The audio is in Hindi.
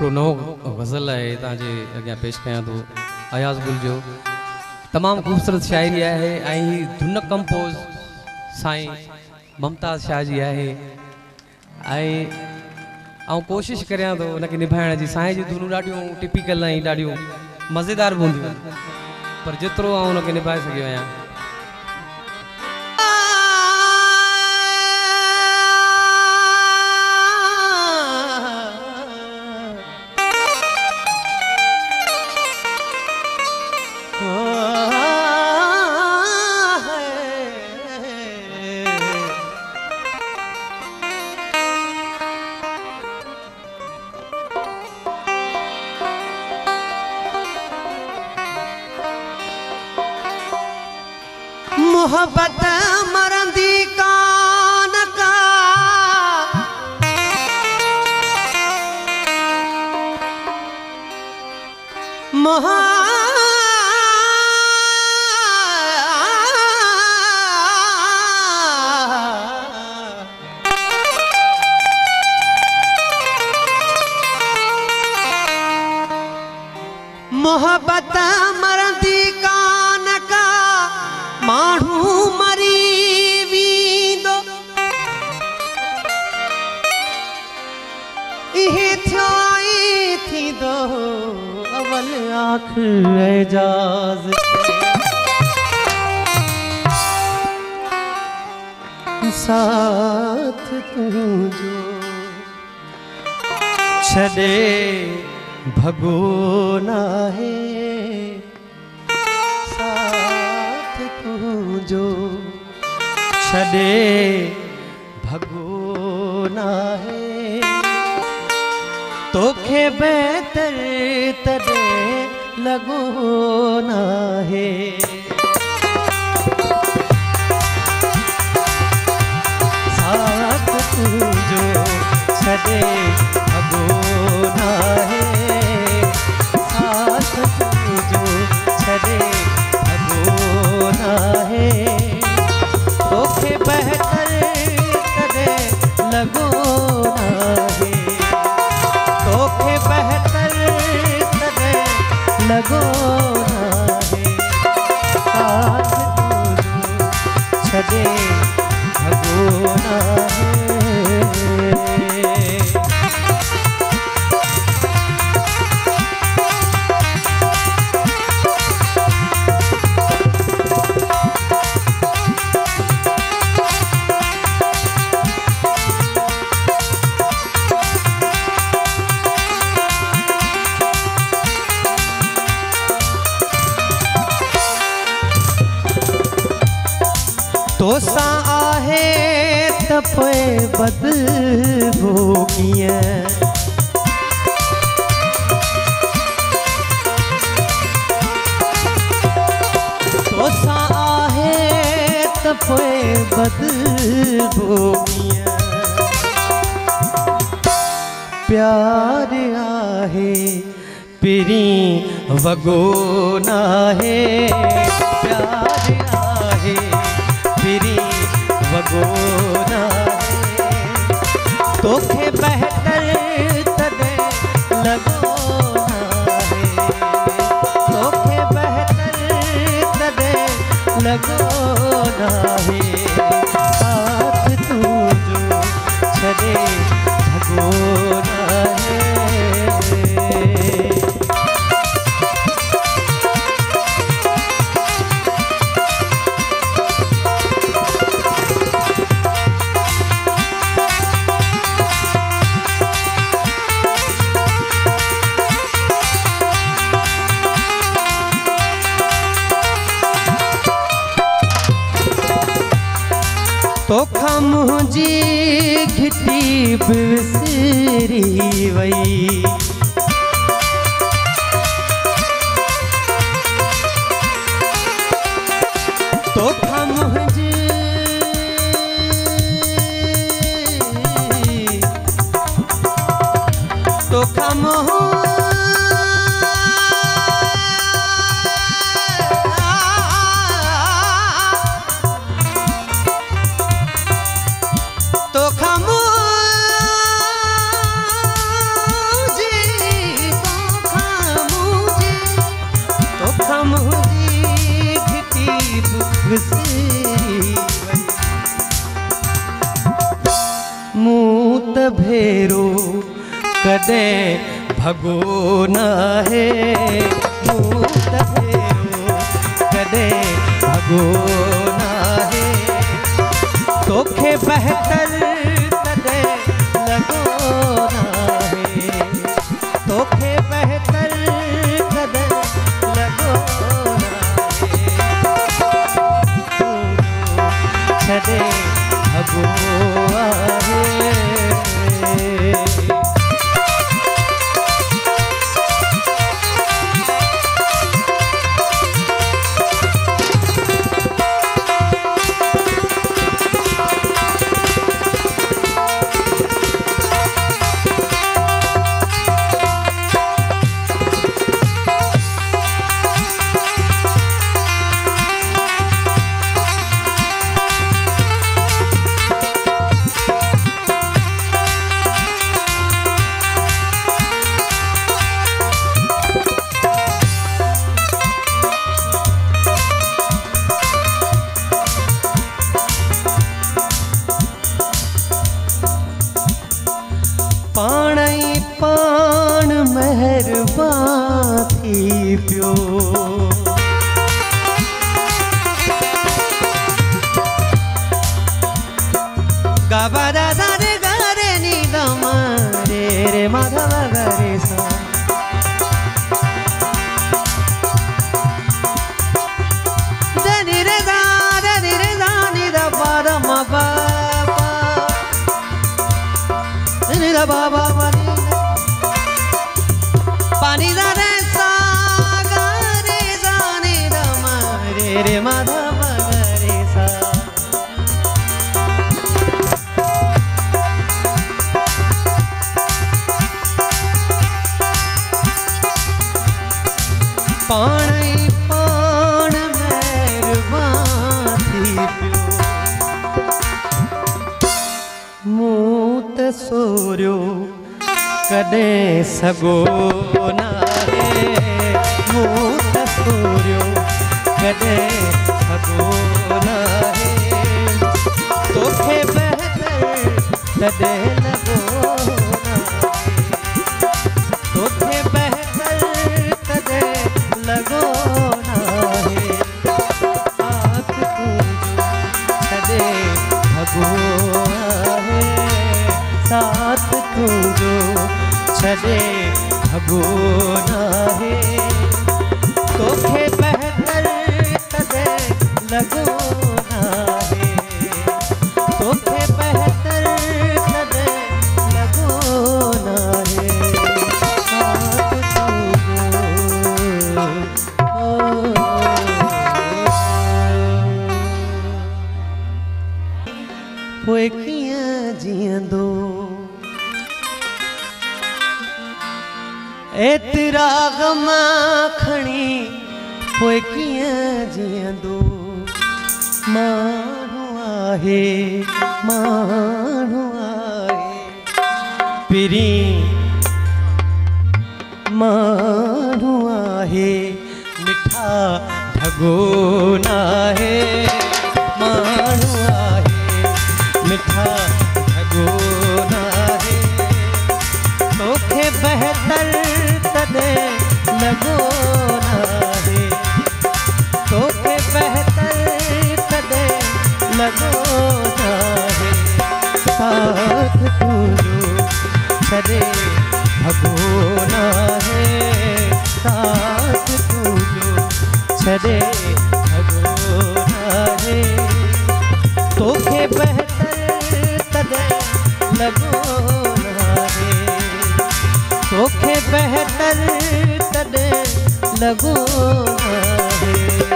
नओं गज़ल है तव्हांजे अॻियां पेश कयां थो। अयाज़ गुल जो तमामु ख़ूबसूरत शाइरी है। धुन कंपोज साईं मुमताज़ शाह जी है। कोशिश करियां थो उनके निभाइण जी। साईं जी धुनूं ॾाढियूं टिपिकल ऐं ॾाढियूं मज़ेदार बि हूंदियूं पर जेतिरो उनके निभाए सघियो आहियां। मोहब्बत मरंदी कान का मोहब्बत मरंदी कान का माण्हू मरी वींदो। इहे थियो ई थींदो अवल आख़िर एजाज़ साथ तुंहिंजो छॾे भॻो नाहे। तुझो छॾे भॻो नाहे। तोखे बहितर तॾहिं लॻो नाहे। साथ तुंहिंजो छॾे भॻो नाहे। साथ तुंहिंजो छॾे नाहे। तोखे बहितर तॾहिं लॻो नाहे। तोखे बहितर तॾहिं लॻो नाहे। साथ तुंहिंजो छॾे भॻो नाहे। तोसां आहे त पोइ बदबू कीअं। तोसां आहे त पोइ बदबू कीअं। प्यार आहे पहिरीं वॻो नाहे। प्यार आहे पहिरीं वॻो नाहे। तोखे बहितर तॾहिं लॻो नाहे। तोखे बहितर तॾहिं लॻो नाहे। साथ तुंहिंजो छॾे भॻो नाहे। तोखां मुंहिंजी घिटी बि विसरी वई। तोखां मुंहिंजी तोखां तोखां मुंहिंजी भेरो कदे भगो ना है, मूत भेरो कदे भगो ना है, तोखे बहतर कदे लगो ना है, तोखे बहतर कदे लगो ना है, छदे भगो आहे। पाणई पाण मेहरबान थी पियो, गावा दादा रे गारे नी गमा रे रे माधव गरे सा, दनी रे दा नी दा पा दा मा पा नी दा बा बा मा नी पानी दा रे सा गा रे सा नी दा मा रे रे माधव गरे सा, पाणई पाण मेहरबान थी पियो, मूत सोरियो कदे सगो ना है, मूत सोरियो कदे सगो ना है, तोखे बहतर कदे लगो ना है, तोखे बहतर कदे लगो ना है, हाथ तुझो कदे भगो ना है, साथ तुझो छदे भगो ना है, तोखे बहतर कदे लगो ना है, तोखे बहतर कदे लगो ना है, पोइ कीअं जीअंदो एतिरा ग़म खणी, पोइ कीअं जीअंदो, माण्हू आहे माण्हू आहे पिरी, माण्हू आहे मिठा ढगो ना है, माण्हू आहे मिठा ढगो ना है, तोखे बहतर कदे लगो ना है, तोखे बहतर कदे लगो ना है, साथ तुझो छदे भगो ना है, साथ तुझो छदे भगो ना है, तोखे बहतर कदे लगो ना है, तोखे बहतर कदे लगो ना है।